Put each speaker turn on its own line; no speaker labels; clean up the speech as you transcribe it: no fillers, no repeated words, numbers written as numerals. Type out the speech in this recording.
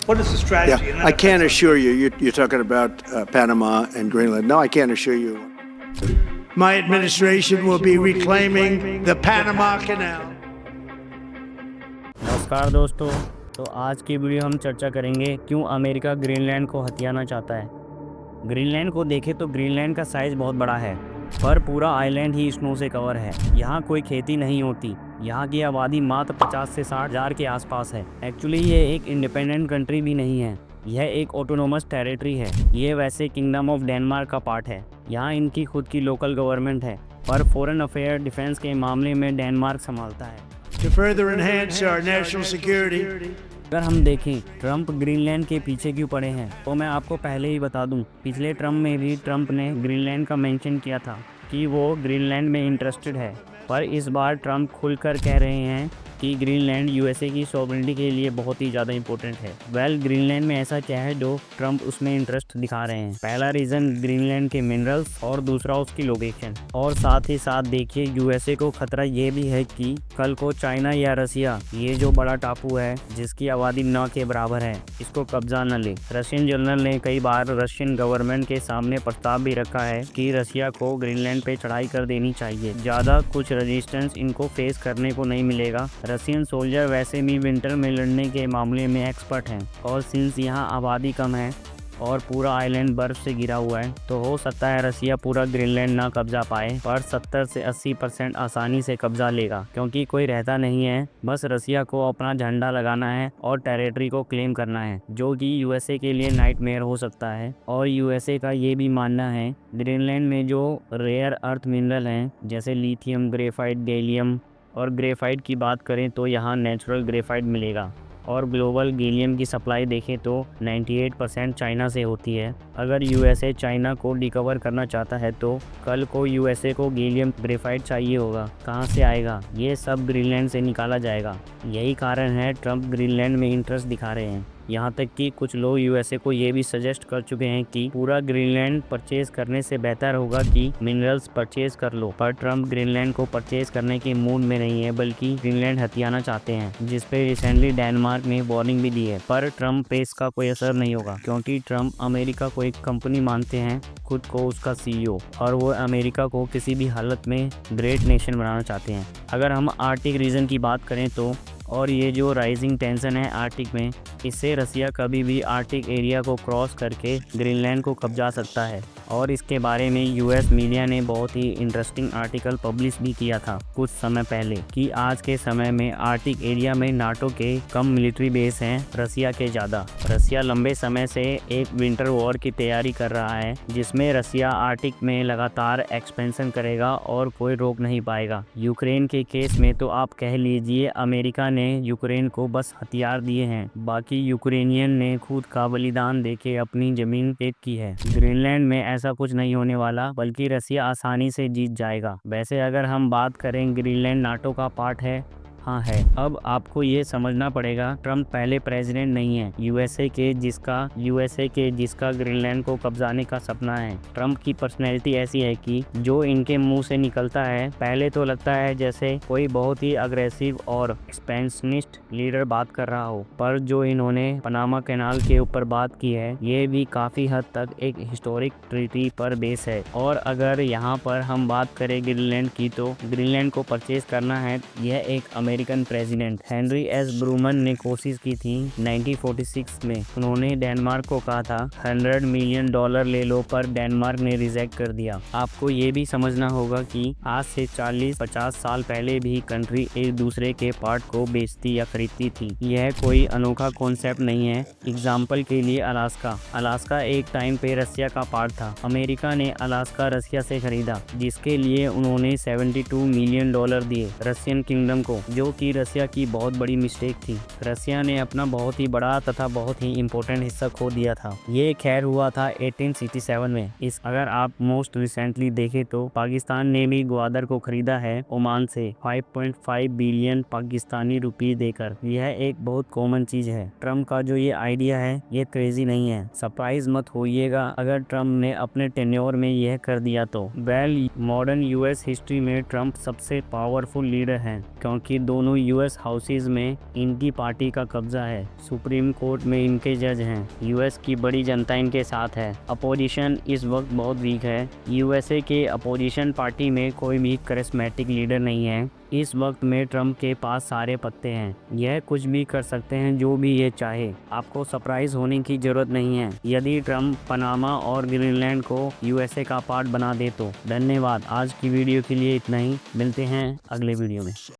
What is the strategy?
Yeah, I can't assure you. You're talking about Panama and Greenland. No, I can't assure you.
My administration will be reclaiming the Panama Canal.
नमस्कार दोस्तों, तो आज की video हम चर्चा करेंगे क्यों America Greenland को हथियाना चाहता है। ग्रीनलैंड को देखें तो ग्रीनलैंड का साइज़ बहुत बड़ा है, पर पूरा आइलैंड ही स्नो से कवर है। यहाँ कोई खेती नहीं होती। यहाँ की आबादी मात्र 50 से 60 हज़ार के आसपास है। एक्चुअली ये एक इंडिपेंडेंट कंट्री भी नहीं है, यह एक ऑटोनोमस टेरिटरी है। ये वैसे किंगडम ऑफ डेनमार्क का पार्ट है। यहाँ इनकी खुद की लोकल गवर्नमेंट है, पर फॉरेन अफेयर डिफेंस के मामले में डेनमार्क संभालता है।
To further enhance our national security,
अगर हम देखें ट्रंप ग्रीनलैंड के पीछे क्यों पड़े हैं, तो मैं आपको पहले ही बता दूं, पिछले ट्रंप में भी ट्रंप ने ग्रीनलैंड का मेंशन किया था कि वो ग्रीनलैंड में इंटरेस्टेड है। पर इस बार ट्रंप खुलकर कह रहे हैं कि ग्रीनलैंड यूएसए की सॉवरेनिटी के लिए बहुत ही ज़्यादा इंपॉर्टेंट है। ग्रीनलैंड में ऐसा क्या है जो ट्रंप उसमें इंटरेस्ट दिखा रहे हैं। पहला रीज़न ग्रीनलैंड के मिनरल्स और दूसरा उसकी लोकेशन। और साथ ही साथ देखिए यूएसए को खतरा ये भी है कि कल को चाइना या रसिया, ये जो बड़ा टापू है जिसकी आबादी 9 के बराबर है, इसको कब्जा न ले। रशियन जनरल ने कई बार रशियन गवर्नमेंट के सामने प्रस्ताव भी रखा है कि रसिया को ग्रीनलैंड पे चढ़ाई कर देनी चाहिए। ज़्यादा कुछ रेजिस्टेंस इनको फेस करने को नहीं मिलेगा। रशियन सोल्जर वैसे भी विंटर में लड़ने के मामले में एक्सपर्ट हैं, और सिंस यहाँ आबादी कम है और पूरा आइलैंड बर्फ से घिरा हुआ है, तो हो सकता है रसिया पूरा ग्रीनलैंड ना कब्जा पाए, पर 70 से 80% आसानी से कब्जा लेगा, क्योंकि कोई रहता नहीं है। बस रसिया को अपना झंडा लगाना है और टेरिटरी को क्लेम करना है, जो कि यूएसए के लिए नाइटमेयर हो सकता है। और यूएसए का ये भी मानना है ग्रीनलैंड में जो रेयर अर्थ मिनरल हैं, जैसे लिथियम, ग्रेफाइट, गैलियम और ग्रेफाइट की बात करें तो यहाँ नेचुरल ग्रेफाइट मिलेगा। और ग्लोबल गैलियम की सप्लाई देखें तो 98% चाइना से होती है। अगर यूएसए चाइना को रिकवर करना चाहता है तो कल को यूएसए को गैलियम ग्रेफाइट चाहिए होगा। कहाँ से आएगा? ये सब ग्रीनलैंड से निकाला जाएगा। यही कारण है ट्रंप ग्रीनलैंड में इंटरेस्ट दिखा रहे हैं। यहाँ तक कि कुछ लोग यूएसए को ये भी सजेस्ट कर चुके हैं कि पूरा ग्रीनलैंड परचेज करने से बेहतर होगा कि मिनरल्स परचेज कर लो। पर ट्रंप ग्रीनलैंड को परचेज करने के मूड में नहीं है, बल्कि ग्रीनलैंड हथियाना चाहते हैं, जिस पे रिसेंटली डेनमार्क ने वार्निंग भी दी है। पर ट्रंप पे इसका कोई असर नहीं होगा, क्योंकि ट्रंप अमेरिका को एक कंपनी मानते हैं, खुद को उसका सीईओ, और वो अमेरिका को किसी भी हालत में ग्रेट नेशन बनाना चाहते हैं। अगर हम आर्टिक रीजन की बात करें तो, और ये जो राइजिंग टेंशन है आर्टिक में, इससे रसिया कभी भी आर्टिक एरिया को क्रॉस करके ग्रीनलैंड को कब्जा सकता है। और इसके बारे में यूएस मीडिया ने बहुत ही इंटरेस्टिंग आर्टिकल पब्लिश भी किया था कुछ समय पहले कि आज के समय में आर्टिक एरिया में नाटो के कम मिलिट्री बेस हैं रसिया के ज़्यादा। रसिया लंबे समय से एक विंटर वॉर की तैयारी कर रहा है, जिसमें रसिया आर्टिक में लगातार एक्सपेंशन करेगा और कोई रोक नहीं पाएगा। यूक्रेन के केस में तो आप कह लीजिए अमेरिका ने यूक्रेन को बस हथियार दिए हैं, बाकी यूक्रेनियन ने खुद का बलिदान देके अपनी जमीन फेंक की है। ग्रीनलैंड में ऐसा कुछ नहीं होने वाला, बल्कि रसिया आसानी से जीत जाएगा। वैसे अगर हम बात करें ग्रीनलैंड नाटो का पार्ट है, हाँ है। अब आपको ये समझना पड़ेगा ट्रंप पहले प्रेसिडेंट नहीं है यूएसए के जिसका ग्रीनलैंड को कब्जाने का सपना है। ट्रंप की पर्सनैलिटी ऐसी है कि जो इनके मुंह से निकलता है पहले तो लगता है जैसे कोई बहुत ही अग्रेसिव और एक्सपेंशनिस्ट लीडर बात कर रहा हो, पर जो इन्होंने पनामा कैनाल के ऊपर बात की है ये भी काफ़ी हद तक एक हिस्टोरिक ट्रीटी पर बेस है। और अगर यहाँ पर हम बात करें ग्रीनलैंड की, तो ग्रीनलैंड को परचेज करना है, यह एक अमेरिकन प्रेसिडेंट हेनरी एस ब्रूमन ने कोशिश की थी 1946 में। उन्होंने डेनमार्क को कहा था $100 मिलियन ले लो, पर डेनमार्क ने रिजेक्ट कर दिया। आपको ये भी समझना होगा कि आज से 40-50 साल पहले भी कंट्री एक दूसरे के पार्ट को बेचती या खरीदती थी। यह कोई अनोखा कॉन्सेप्ट नहीं है। एग्जाम्पल के लिए अलास्का एक टाइम पे रसिया का पार्ट था। अमेरिका ने अलास्का रसिया से खरीदा, जिसके लिए उन्होंने $72 मिलियन दिए रशियन किंगडम को, जो कि रसिया की बहुत बड़ी मिस्टेक थी। रसिया ने अपना बहुत ही बड़ा तथा बहुत ही इम्पोर्टेंट हिस्सा खो दिया था। ये खैर हुआ था 1867 में। अगर आप मोस्ट रिसेंटली देखें तो पाकिस्तान ने भी ग्वादर को खरीदा है ओमान से 5.5 बिलियन पाकिस्तानी रुपये देकर। यह एक बहुत कॉमन चीज है। ट्रम्प का जो ये आइडिया है ये क्रेजी नहीं है। सरप्राइज मत होइएगा अगर ट्रम्प ने अपने टेन्योर में यह कर दिया तो। मॉडर्न यूएस हिस्ट्री में ट्रम्प सबसे पावरफुल लीडर हैं, क्योंकि दोनों यूएस हाउसेज में इनकी पार्टी का कब्जा है। सुप्रीम कोर्ट में इनके जज हैं। यूएस की बड़ी जनता इनके साथ है। अपोजिशन इस वक्त बहुत वीक है। यूएसए के अपोजिशन पार्टी में कोई भी करिस्मेटिक लीडर नहीं है। इस वक्त में ट्रम्प के पास सारे पत्ते हैं। यह कुछ भी कर सकते हैं, जो भी ये चाहे। आपको सरप्राइज होने की जरूरत नहीं है यदि ट्रम्प पनामा और ग्रीनलैंड को यूएसए का पार्ट बना दे तो। धन्यवाद। आज की वीडियो के लिए इतना ही। मिलते हैं अगले वीडियो में।